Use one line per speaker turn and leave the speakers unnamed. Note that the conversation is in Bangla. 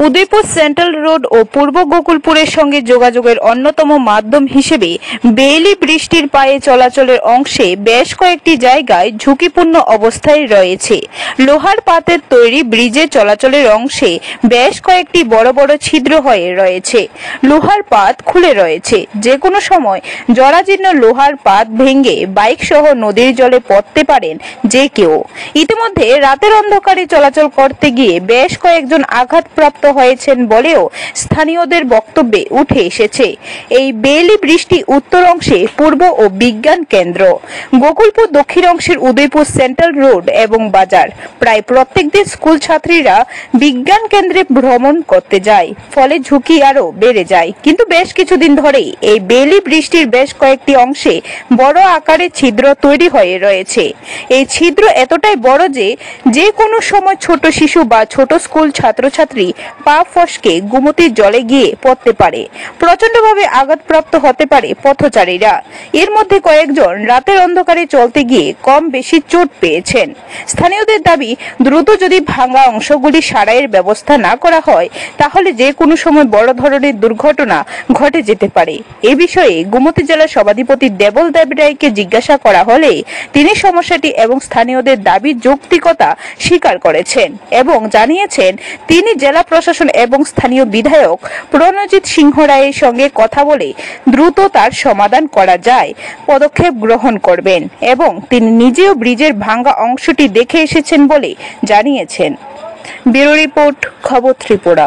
উদয়পুর সেন্ট্রাল রোড ও পূর্ব গোকুলপুরের সঙ্গে যোগাযোগের অন্যতম মাধ্যম হিসেবে বেইলি বৃষ্টির পায়ে চলাচলের অংশে বেশ কয়েকটি জায়গায় ঝুঁকিপূর্ণ অবস্থায় রয়েছে। লোহার পাতের তৈরি ব্রিজে চলাচলের অংশে বেশ কয়েকটি বড় বড় ছিদ্র হয়ে রয়েছে। লোহার পাত খুলে রয়েছে। যে কোনো সময় জরাজীর্ণ লোহার পাত ভেঙে বাইক সহ নদীর জলে পড়তে পারেন যে কেউ। ইতিমধ্যে রাতের অন্ধকারে চলাচল করতে গিয়ে বেশ কয়েকজন আঘাতপ্রাপ্ত হয়েছেন বলেও স্থানীয়দের বক্তব্যে উঠে এসেছে। এই বেইলি বৃষ্টি উত্তর অংশে পূর্ব ও বিজ্ঞান কেন্দ্র, গোকুলপুর দক্ষিণ অংশের উদয়পুর সেন্ট্রাল রোড এবং বাজার। প্রায় প্রত্যেক দিন স্কুল ছাত্রীরা বিজ্ঞান কেন্দ্রে ভ্রমণ করতে যায়, ফলে ঝুঁকি আরো বেড়ে যায়। কিন্তু বেশ কিছুদিন ধরেই এই বেইলি বৃষ্টির বেশ কয়েকটি অংশে বড় আকারে ছিদ্র তৈরি হয়ে রয়েছে। এই ছিদ্র এতটাই বড় যে কোনো সময় ছোট শিশু বা ছোট স্কুল ছাত্রছাত্রী পা ফসকে গোমতীর জলে গিয়ে পড়তে পারে। প্রচন্ডভাবে আঘাতপ্রাপ্ত হতে পারে পথচারীরা। এর মধ্যে কয়েকজন রাতের অন্ধকারে চলতে গিয়ে কম বেশি চোট পেয়েছেন। স্থানীয়দের দাবি, দ্রুত যদি ভাঙা অংশগুলি সারাইয়ের ব্যবস্থা না করা হয় তাহলে যে কোনো সময় বড় ধরনের দুর্ঘটনা ঘটে যেতে পারে। এ বিষয়ে গোমতী জেলা সভাধিপতি দেবল দেব রায়কে জিজ্ঞাসা করা হলে তিনি সমস্যাটি এবং স্থানীয়দের দাবির যৌক্তিকতা স্বীকার করেছেন এবং জানিয়েছেন তিনি জেলা প্রশাসন এবং স্থানীয় বিধায়ক প্রণজিৎ সিংহ রায়ের সঙ্গে কথা বলে দ্রুত তার সমাধান করা যায় পদক্ষেপ গ্রহণ করবেন এবং তিনি নিজেও ব্রিজের ভাঙা অংশটি দেখে এসেছেন বলে জানিয়েছেন। ব্যুরো রিপোর্ট, খবর ত্রিপুরা।